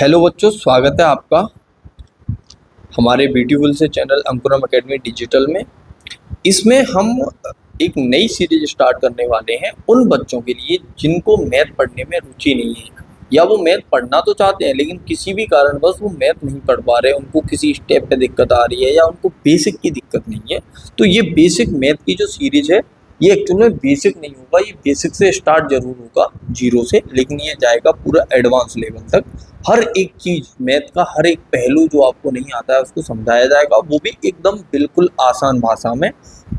Hello बच्चों, स्वागत है आपका हमारे ब्यूटीफुल से चैनल अंकुरम एकेडमी डिजिटल में। इसमें हम एक नई सीरीज स्टार्ट करने वाले हैं उन बच्चों के लिए जिनको मैथ पढ़ने में रुचि नहीं है, या वो मैथ पढ़ना तो चाहते हैं लेकिन किसी भी कारणवश वो मैथ नहीं पढ़ पा रहे, उनको किसी स्टेप पे दिक्कत आ रही है या उनको बेसिक की दिक्कत नहीं है। तो ये बेसिक मैथ की जो सीरीज है ये एक्चुअल में बेसिक नहीं होगा, ये बेसिक से स्टार्ट जरूर होगा, जीरो से, लेकिन ये जाएगा पूरा एडवांस लेवल तक। हर एक चीज़ मैथ का हर एक पहलू जो आपको नहीं आता है उसको समझाया जाएगा, वो भी एकदम बिल्कुल आसान भाषा में।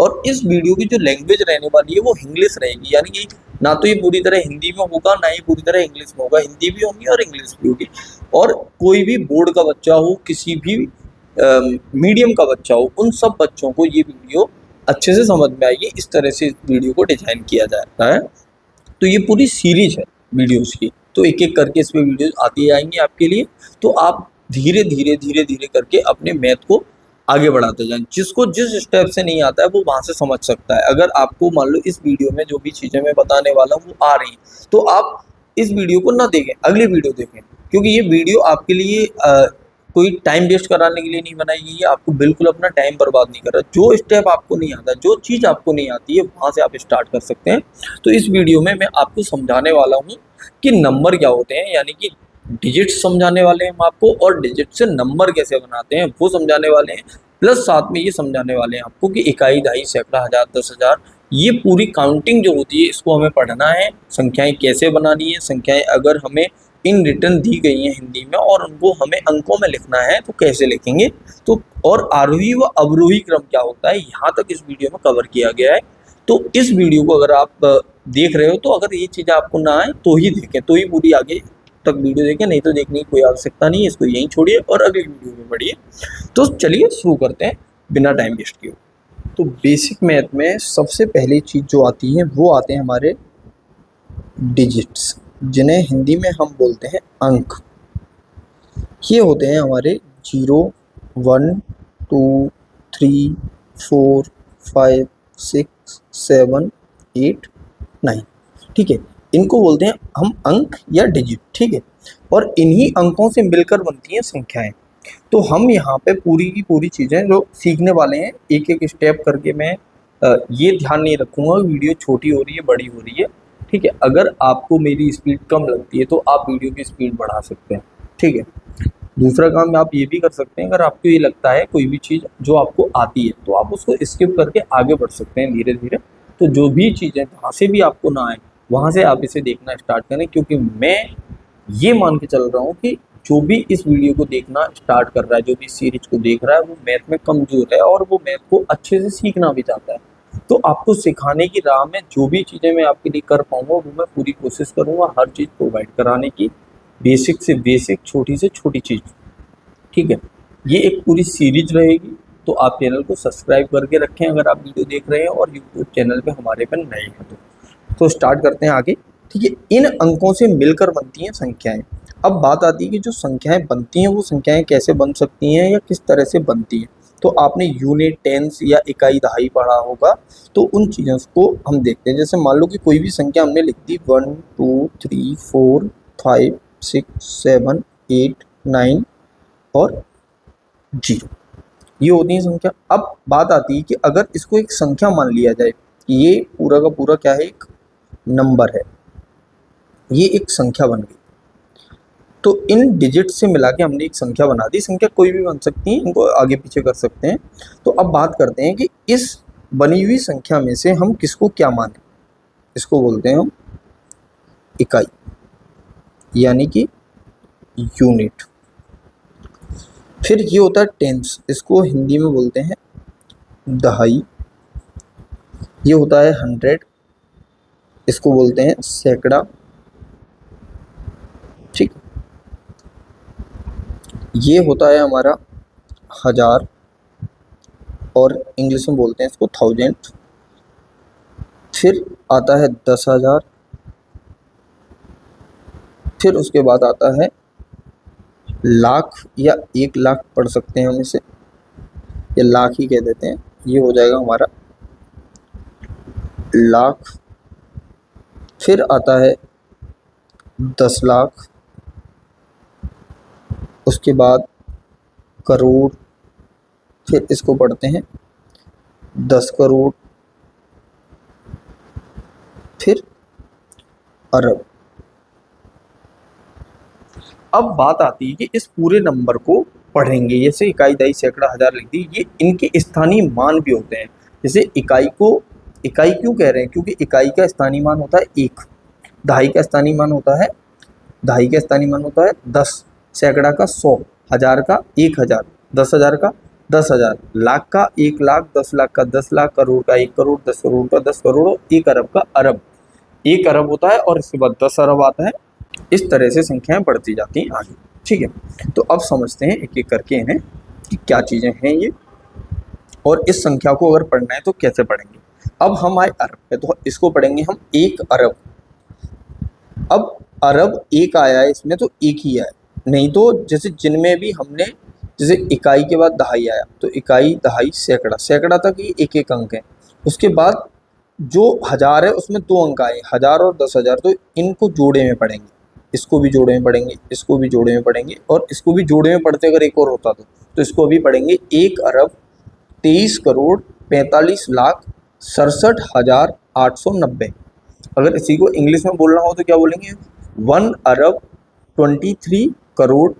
और इस वीडियो की जो लैंग्वेज रहने वाली है वो इंग्लिश रहेगी, यानी कि ना तो ये पूरी तरह हिंदी में होगा ना ही पूरी तरह इंग्लिश में होगा, हिंदी भी होगी और इंग्लिश भी होगी। और कोई भी बोर्ड का बच्चा हो, किसी भी मीडियम का बच्चा हो, उन सब बच्चों को ये वीडियो अच्छे से समझ में आएगी। इस तरह से इस वीडियो को डिजाइन किया जाता है। तो ये पूरी सीरीज है वीडियोस की, तो एक एक करके इसमें वीडियोस आती जाएंगी आपके लिए। तो आप धीरे धीरे करके अपने मैथ को आगे बढ़ाते जाएं। जिसको जिस स्टेप से नहीं आता है वो वहां से समझ सकता है। अगर आपको मान लो इस वीडियो में जो भी चीजें मैं बताने वाला हूँ वो आ रही हैं, तो आप इस वीडियो को ना देखें, अगली वीडियो देखें, क्योंकि ये वीडियो आपके लिए कोई टाइम वेस्ट कराने के लिए नहीं बनाई गई है। आपको बिल्कुल अपना टाइम बर्बाद नहीं कर रहा। जो स्टेप आपको नहीं आता, जो चीज़ आपको नहीं आती है, वहाँ से आप स्टार्ट कर सकते हैं। तो इस वीडियो में मैं आपको समझाने वाला हूँ कि नंबर क्या होते हैं, यानी कि डिजिट्स समझाने वाले हैं हम आपको, और डिजिट से नंबर कैसे बनाते हैं वो समझाने वाले हैं। प्लस साथ में ये समझाने वाले हैं आपको कि इकाई, दहाई, सैकड़ा, हजार, 10,000, ये पूरी काउंटिंग जो होती है इसको हमें पढ़ना है। संख्याएं कैसे बनानी है, संख्याएं अगर हमें इन रिटर्न दी गई हैं हिंदी में और उनको हमें अंकों में लिखना है तो कैसे लिखेंगे। तो और आरोही व अवरोही क्रम क्या होता है, यहाँ तक इस वीडियो में कवर किया गया है। तो इस वीडियो को अगर आप देख रहे हो तो अगर ये चीज़ आपको ना आए तो ही देखें, तो ही पूरी आगे तक वीडियो देखें, नहीं तो देखने की कोई आवश्यकता नहीं है। इसको यहीं छोड़िए और अगली वीडियो में बढ़िए। तो चलिए शुरू करते हैं बिना टाइम वेस्ट किए। तो बेसिक मैथ में सबसे पहली चीज़ जो आती है वो आते हैं हमारे डिजिट्स, जिन्हें हिंदी में हम बोलते हैं अंक। ये होते हैं हमारे 0, 1, 2, 3, 4, 5, 6, 7, 8, 9। ठीक है, इनको बोलते हैं हम अंक या डिजिट। ठीक है, और इन्हीं अंकों से मिलकर बनती हैं संख्याएं। तो हम यहाँ पे पूरी की पूरी चीज़ें जो सीखने वाले हैं, एक एक स्टेप करके मैं ये ध्यान नहीं रखूँगा वीडियो छोटी हो रही है बड़ी हो रही है। ठीक है, अगर आपको मेरी स्पीड कम लगती है तो आप वीडियो की स्पीड बढ़ा सकते हैं। ठीक है, दूसरा काम आप ये भी कर सकते हैं, अगर आपको ये लगता है कोई भी चीज़ जो आपको आती है तो आप उसको स्किप करके आगे बढ़ सकते हैं धीरे धीरे। तो जो भी चीज़ें जहाँ से भी आपको ना आए वहाँ से आप इसे देखना स्टार्ट करें, क्योंकि मैं ये मान के चल रहा हूँ कि जो भी इस वीडियो को देखना स्टार्ट कर रहा है, जो भी सीरीज को देख रहा है, वो मैथ में कमज़ोर है और वो मैथ को अच्छे से सीखना भी चाहता है। तो आपको सिखाने की राह में जो भी चीज़ें मैं आपके लिए कर पाऊँगा वो मैं पूरी कोशिश करूँगा हर चीज़ प्रोवाइड कराने की, बेसिक से बेसिक, छोटी से छोटी चीज़। ठीक है, ये एक पूरी सीरीज रहेगी। तो आप चैनल को सब्सक्राइब करके रखें अगर आप वीडियो देख रहे हैं और यूट्यूब चैनल पे हमारे पर नए हैं तो स्टार्ट करते हैं आगे। ठीक है, इन अंकों से मिलकर बनती हैं संख्याएं। अब बात आती है कि जो संख्याएं बनती हैं वो संख्याएं कैसे बन सकती हैं या किस तरह से बनती हैं। तो आपने यूनिट, टेंस या इकाई, दहाई पढ़ा होगा, तो उन चीज़ों को हम देखते हैं। जैसे मान लो कि कोई भी संख्या हमने लिख दी 1, 2, 3, 4, 5, 6, 7, 8, 9 और 0, ये होती है संख्या। अब बात आती है कि अगर इसको एक संख्या मान लिया जाए, ये पूरा का पूरा क्या है, एक नंबर है, ये एक संख्या बन गई। तो इन डिजिट से मिला के हमने एक संख्या बना दी। संख्या कोई भी बन सकती है, इनको आगे पीछे कर सकते हैं। तो अब बात करते हैं कि इस बनी हुई संख्या में से हम किसको क्या माने। इसको बोलते हैं हम इकाई, यानी कि यूनिट। फिर ये होता है टेंस, इसको हिंदी में बोलते हैं दहाई। ये होता है 100, इसको बोलते हैं सैकड़ा। ठीक, ये होता है हमारा 1000 और इंग्लिश में बोलते हैं इसको 1000। फिर आता है 10,000, फिर उसके बाद आता है लाख या 1,00,000 पढ़ सकते हैं हम इसे, या लाख ही कह देते हैं। ये हो जाएगा हमारा लाख। फिर आता है 10,00,000, उसके बाद करोड़, फिर इसको पढ़ते हैं 10 करोड़, फिर अरब। अब बात आती है कि इस पूरे नंबर को पढ़ेंगे, जैसे इकाई, दहाई, सैकड़ा, हजार लिख दी, ये इनके स्थानीय मान भी होते हैं। जैसे इकाई को इकाई क्यों कह रहे हैं, क्योंकि इकाई का स्थानीय मान होता है 1, दहाई का स्थानीय मान होता है, दहाई का स्थानीय मान होता है 10, सैकड़ा का 100, हजार का 1000, 10,000 का 10,000, लाख का 1 लाख, 10 लाख का 10 लाख, करोड़ का 1 करोड़, 10 करोड़ का 10 करोड़, 1 अरब का अरब। 1 अरब होता है और इसके बाद 10 अरब आता है। इस तरह से संख्याएं बढ़ती जाती हैं आगे। ठीक है, तो अब समझते हैं एक एक करके इन्हें कि क्या चीज़ें हैं ये, और इस संख्या को अगर पढ़ना है तो कैसे पढ़ेंगे। अब हम आए अरब पे, तो इसको पढ़ेंगे हम 1 अरब। अब अरब 1 आया है इसमें, तो 1 ही आया, नहीं तो जैसे जिनमें भी हमने, जैसे इकाई के बाद दहाई आया, तो इकाई, दहाई, सैकड़ा, सैकड़ा तक ये एक एक अंक है। उसके बाद जो हजार है उसमें 2 अंक आए, 1000 और 10,000, तो इनको जोड़े में पढ़ेंगे, इसको भी जोड़े में पढ़ेंगे, इसको भी जोड़े में पढ़ेंगे, और इसको भी जोड़े में पढ़ते अगर एक और होता तो इसको भी पढ़ेंगे 1 अरब 23 करोड़ 45 लाख 67,890। अगर इसी को इंग्लिश में बोलना हो तो क्या बोलेंगे, 1 अरब 23 करोड़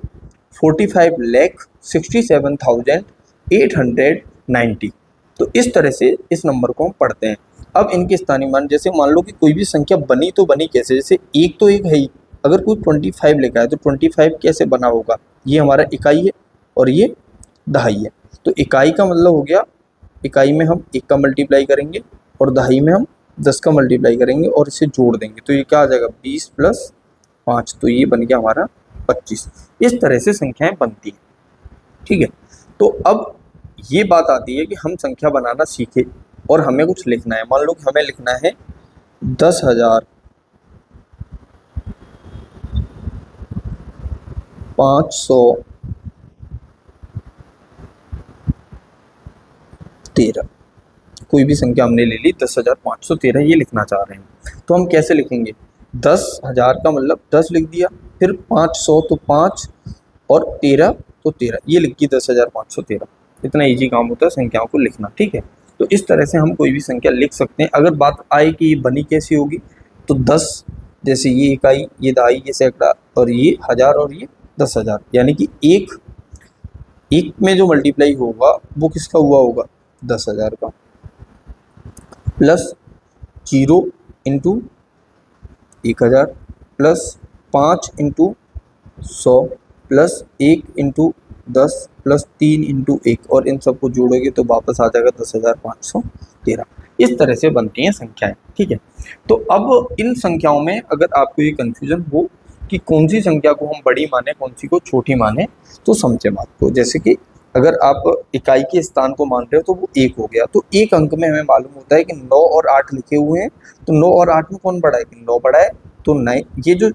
45 लाख 67,890। तो इस तरह से इस नंबर को हम पढ़ते हैं। अब इनके स्थानीय मान, जैसे मान लो कि कोई भी संख्या बनी तो बनी कैसे, जैसे 1 तो 1 है ही, अगर कोई 25 लिखा है तो 25 कैसे बना होगा, ये हमारा इकाई है और ये दहाई है। तो इकाई का मतलब हो गया, इकाई में हम 1 का मल्टीप्लाई करेंगे और दहाई में हम 10 का मल्टीप्लाई करेंगे और इसे जोड़ देंगे, तो ये क्या आ जाएगा 20 + 5, तो ये बन गया हमारा 25। इस तरह से संख्याएं बनती हैं। ठीक है, तो अब ये बात आती है कि हम संख्या बनाना सीखे और हमें कुछ लिखना है। मान लो कि हमें लिखना है 10,513, कोई भी संख्या हमने ले ली 10,513, ये लिखना चाह रहे हैं, तो हम कैसे लिखेंगे, 10,000 का मतलब 10 लिख दिया, फिर 500 तो 5, और 13 तो 13, ये लिख के 10,513। इतना इजी काम होता है संख्याओं को लिखना। ठीक है, तो इस तरह से हम कोई भी संख्या लिख सकते हैं। अगर बात आए कि ये बनी कैसी होगी, तो 10, जैसे ये इकाई, ये दहाई, ये सैकड़ा, और ये हजार, और ये 10,000, यानी कि एक में जो मल्टीप्लाई होगा वो किसका हुआ होगा, 10,000 का, plus 0 into 1,000, plus 5 into 100, plus 1 into 10, plus 3 into 1, और इन सबको जोड़ोगे तो वापस आ जाएगा 10,513। इस तरह से बनती हैं संख्याएं। ठीक है, तो अब इन संख्याओं में अगर आपको ये कन्फ्यूजन हो कि कौन सी संख्या को हम बड़ी माने, कौन सी को छोटी माने, तो समझे बात को। जैसे कि अगर आप इकाई के स्थान को मान रहे हो तो वो 1 हो गया, तो एक अंक में हमें मालूम होता है कि 9 और 8 लिखे हुए हैं, तो 9 और 8 में कौन बड़ा है, 9 बड़ा है, तो 9, ये जो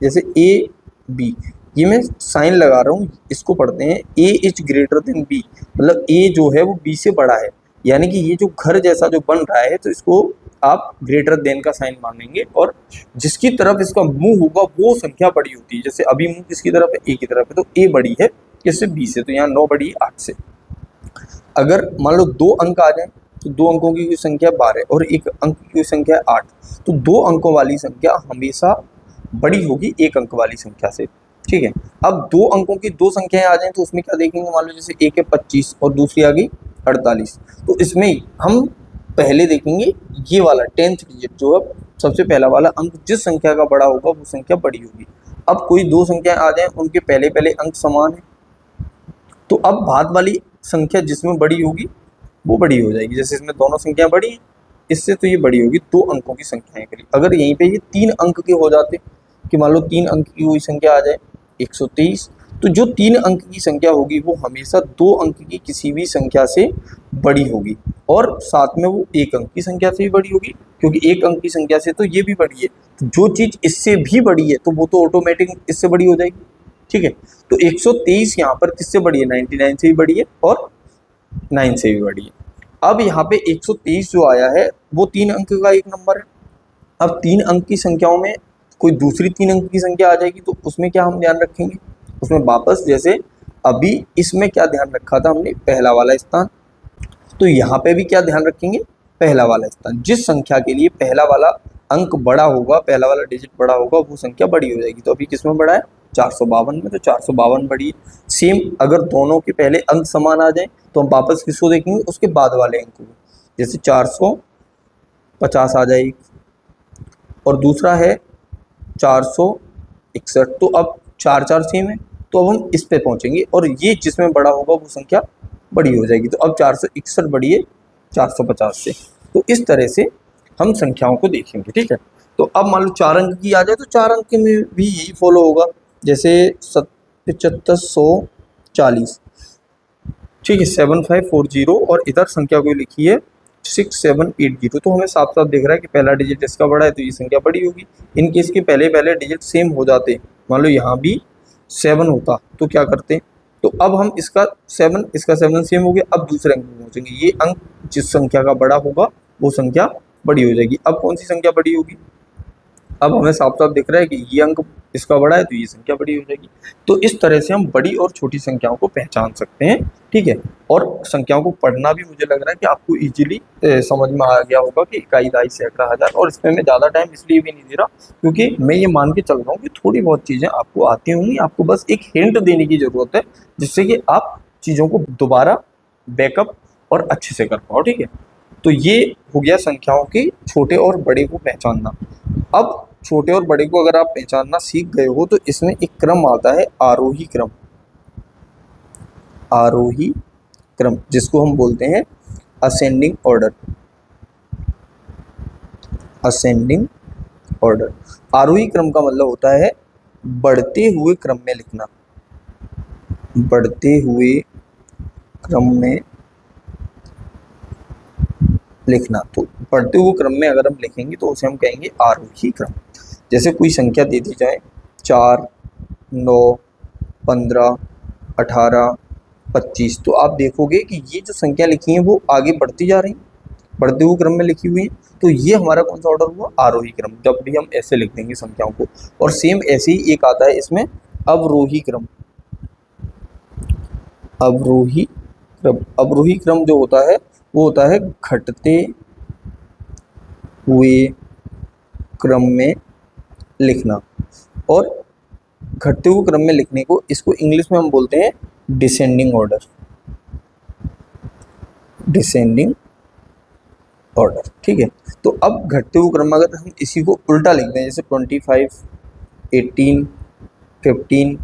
जैसे ए बी, ये मैं साइन लगा रहा हूँ, इसको पढ़ते हैं ए इज ग्रेटर देन बी, मतलब ए जो है वो बी से बड़ा है, यानी कि ये जो घर जैसा जो बन रहा है, तो इसको आप ग्रेटर देन का साइन मानेंगे, और जिसकी तरफ इसका मुंह होगा वो संख्या बड़ी होती है। जैसे अभी मुंह किसकी तरफ है, ए की तरफ है, तो ए बड़ी है किससे, बी से, तो यहाँ 9 बड़ी है 8 से। अगर मान लो 2 अंक आ जाए, तो 2 अंकों की संख्या 12 और 1 अंक की संख्या 8, तो 2 अंकों वाली संख्या हमेशा बड़ी होगी 1 अंक वाली संख्या से। ठीक है, अब 2 अंकों की 2 संख्याएं आ जाएं तो उसमें क्या देखेंगे, मान लो जैसे एक है 25 और दूसरी आ गई 48, तो इसमें हम पहले देखेंगे ये वाला 10th डिजिट जो है, सबसे पहला वाला अंक, जिस संख्या का बड़ा होगा वो संख्या बड़ी होगी। अब कोई 2 संख्याएं आ जाएं, उनके पहले पहले अंक समान है, तो अब बाद वाली संख्या जिसमें बड़ी होगी वो बड़ी हो जाएगी। जैसे इसमें दोनों संख्या बड़ी है, इससे तो ये बड़ी होगी 2 अंकों की संख्याएं के लिए। अगर यहीं पे ये 3 अंक के हो जाते कि मान लो 3 अंक की कोई संख्या आ जाए 123, तो जो 3 अंक की संख्या होगी वो हमेशा 2 अंक की किसी भी संख्या से बड़ी होगी, और साथ में वो 1 अंक की संख्या से भी बड़ी होगी, क्योंकि 1 अंक की संख्या से तो ये भी बड़ी है, तो जो चीज़ इससे भी बड़ी है तो वो तो ऑटोमेटिक इससे बड़ी हो जाएगी। ठीक है, तो 123 यहाँ पर किससे बड़ी है, 99 से भी बड़ी है और 9 से भी बड़ी है। अब यहाँ पे 123 जो आया है वो 3 अंक का एक नंबर है। अब 3 अंक की संख्याओं में कोई दूसरी 3 अंक की संख्या आ जाएगी, तो उसमें क्या हम ध्यान रखेंगे, उसमें वापस, जैसे अभी इसमें क्या ध्यान रखा था हमने, पहला वाला स्थान, तो यहाँ पे भी क्या ध्यान रखेंगे, पहला वाला स्थान। जिस संख्या के लिए पहला वाला अंक बड़ा होगा, पहला वाला डिजिट बड़ा होगा, वो संख्या बड़ी हो जाएगी। तो अभी किसमें बड़ा है, 452 में, तो 452 बड़ी। सेम अगर दोनों के पहले अंक समान आ जाए तो हम वापस किसको देखेंगे, उसके बाद वाले अंक को। जैसे 450 आ जाएगी, और दूसरा है 461। तो अब चार चार सेम है, तो अब हम इस पे पहुंचेंगे, और ये जिसमें बड़ा होगा वो संख्या बड़ी हो जाएगी। तो अब 461 बड़ी है 450 से। तो इस तरह से हम संख्याओं को देखेंगे, ठीक है। तो अब मान लो 4 अंक की आ जाए, तो 4 अंक में भी यही फॉलो होगा, जैसे 7540, ठीक है, 7540, और इधर संख्या कोई लिखी है 6780। तो हमें साफ साफ दिख रहा है कि पहला डिजिट इसका बड़ा है, तो ये संख्या बड़ी होगी। इनके इसके पहले पहले डिजिट सेम हो जाते, मान लो यहाँ भी 7 होता तो क्या करते, तो अब हम इसका 7 सेम हो गया। अब दूसरे अंक में पहुंचेंगे, ये अंक जिस संख्या का बड़ा होगा वो संख्या बड़ी हो जाएगी। अब कौन सी संख्या बड़ी होगी, अब हमें साफ साफ दिख रहा है कि ये अंक इसका बड़ा है, तो ये संख्या बड़ी हो जाएगी। तो इस तरह से हम बड़ी और छोटी संख्याओं को पहचान सकते हैं, ठीक है। और संख्याओं को पढ़ना भी मुझे लग रहा है कि आपको इजीली समझ में आ गया होगा कि इकाई, दहाई, सैकड़ा, हजार। और इसमें मैं ज़्यादा टाइम इसलिए भी नहीं दे रहा क्योंकि मैं ये मान के चल रहा हूँ कि थोड़ी बहुत चीज़ें आपको आती होंगी, आपको बस एक हिंट देने की ज़रूरत है, जिससे कि आप चीज़ों को दोबारा बैकअप और अच्छे से कर पाओ, ठीक है। तो ये हो गया संख्याओं के छोटे और बड़े को पहचानना। अब छोटे और बड़े को अगर आप पहचानना सीख गए हो, तो इसमें एक क्रम आता है, आरोही क्रम। आरोही क्रम, जिसको हम बोलते हैं असेंडिंग ऑर्डर। असेंडिंग ऑर्डर, आरोही क्रम का मतलब होता है बढ़ते हुए क्रम में लिखना। बढ़ते हुए क्रम में लिखना, तो बढ़ते हुए क्रम में अगर हम लिखेंगे तो उसे हम कहेंगे आरोही क्रम। जैसे कोई संख्या दे दी जाए 4, 9, 15, 18, 25, तो आप देखोगे कि ये जो संख्या लिखी है वो आगे बढ़ती जा रही है, बढ़ते हुए क्रम में लिखी हुई है। तो ये हमारा कौन सा ऑर्डर हुआ, आरोही क्रम। जब भी हम ऐसे लिख देंगे संख्याओं को। और सेम ऐसे ही एक आता है इसमें अवरोही क्रम। अवरोही क्रम, अवरोही क्रम जो होता है वो होता है घटते हुए क्रम में लिखना। और घटते हुए क्रम में लिखने को, इसको इंग्लिश में हम बोलते हैं डिसेंडिंग ऑर्डर। डिसेंडिंग ऑर्डर, ठीक है। तो अब घटते हुए क्रम में अगर हम इसी को उल्टा लिख दें, जैसे 25, 18, 15,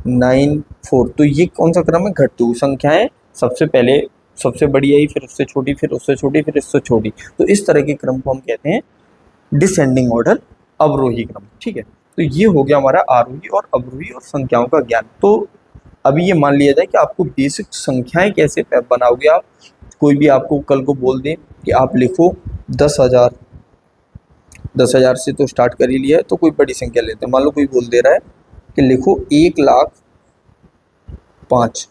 9, 4, तो ये कौन सा क्रम है, घटते हुए। संख्याएं सबसे पहले सबसे बड़ी आई, फिर उससे छोटी, फिर उससे छोटी, फिर इससे छोटी। तो इस तरह के क्रम को हम कहते हैं डिसेंडिंग ऑर्डर, अवरोही क्रम, ठीक है। तो ये हो गया हमारा आरोही और अवरोही और संख्याओं का ज्ञान। तो अभी ये मान लिया जाए कि आपको बेसिक संख्याएं कैसे बनाओगे आप। कोई भी आपको कल को बोल दे कि आप लिखो 10,000, 10,000 से तो स्टार्ट कर ही लिया है, तो कोई बड़ी संख्या लेते हैं। मान लो कोई बोल दे रहा है कि लिखो 1,05,000,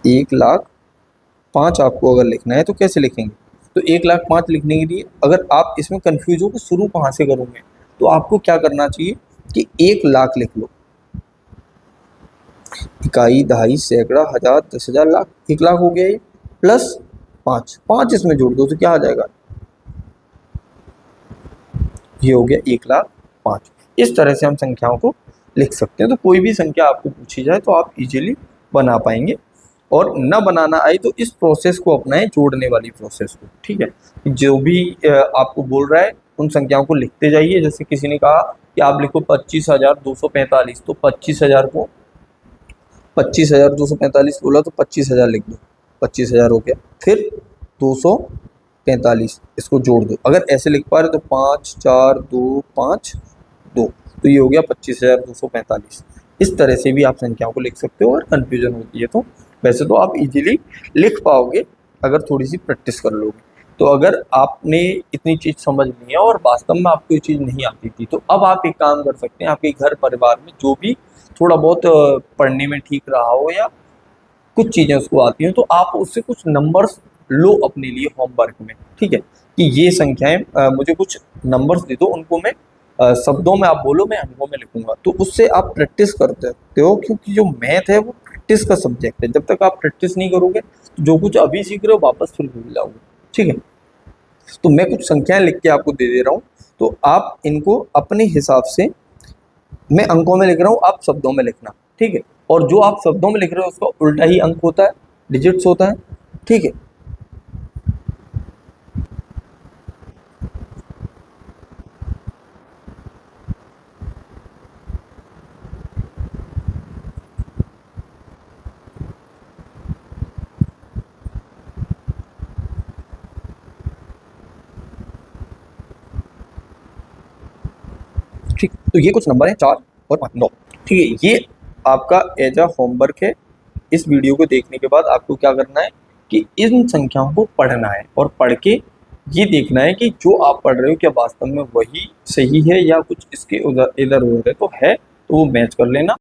1,05,000 आपको अगर लिखना है तो कैसे लिखेंगे, तो 1,05,000 लिखने के लिए अगर आप इसमें कंफ्यूज हो कि शुरू कहाँ से करूँगे, तो आपको क्या करना चाहिए कि 1,00,000 लिख लो। इकाई, दहाई, सैकड़ा, हजार, 10,000, लाख, 1,00,000 हो गया ये, प्लस 5 इसमें जोड़ दो तो क्या आ जाएगा, ये हो गया 1,05,000। इस तरह से हम संख्याओं को लिख सकते हैं। तो कोई भी संख्या आपको पूछी जाए तो आप इजीली बना पाएंगे। और न बनाना आए तो इस प्रोसेस को अपनाएं, जोड़ने वाली प्रोसेस को, ठीक है। जो भी आपको बोल रहा है उन संख्याओं को लिखते जाइए। जैसे किसी ने कहा कि आप लिखो 25,245, तो 25,000 को 25,245 बोला तो 25,000 लिख दो, 25,000 हो गया। फिर 245 इसको जोड़ दो। अगर ऐसे लिख पा रहे तो 5, 4, 2, 5, 2, तो ये हो गया 25,245। इस तरह से भी आप संख्याओं को लिख सकते हो। और कन्फ्यूजन होती है तो वैसे तो आप इजीली लिख पाओगे अगर थोड़ी सी प्रैक्टिस कर लोगे। तो अगर आपने इतनी चीज़ समझ ली है और वास्तव में आपको ये चीज़ नहीं आती थी, तो अब आप एक काम कर सकते हैं। आपके घर परिवार में जो भी थोड़ा बहुत पढ़ने में ठीक रहा हो या कुछ चीज़ें उसको आती हैं, तो आप उससे कुछ नंबर्स लो अपने लिए होमवर्क में, ठीक है। कि ये संख्याएं मुझे कुछ नंबर्स दे दो, उनको मैं शब्दों में आप बोलो, मैं अंकों में लिखूंगा। तो उससे आप प्रैक्टिस करते हो, क्योंकि जो मैथ है वो प्रैक्टिस का सब्जेक्ट है। जब तक आप प्रैक्टिस नहीं करोगे तो जो कुछ अभी सीख रहे हो वापस फिर भूल जाओगे। ठीक है, तो मैं कुछ संख्याएं लिख के आपको दे दे रहा हूँ, तो आप इनको अपने हिसाब से, मैं अंकों में लिख रहा हूँ, आप शब्दों में लिखना। ठीक है, और जो आप शब्दों में लिख रहे हो उसका उल्टा ही अंक होता है, डिजिट्स होता है। ठीक है, ठीक, तो ये कुछ नंबर है 4 और 5, 9। ठीक है, ये आपका एज अ होमवर्क है। इस वीडियो को देखने के बाद आपको क्या करना है कि इन संख्याओं को पढ़ना है, और पढ़ के ये देखना है कि जो आप पढ़ रहे हो क्या वास्तव में वही सही है या कुछ इसके उधर इधर उधर है, तो वो मैच कर लेना।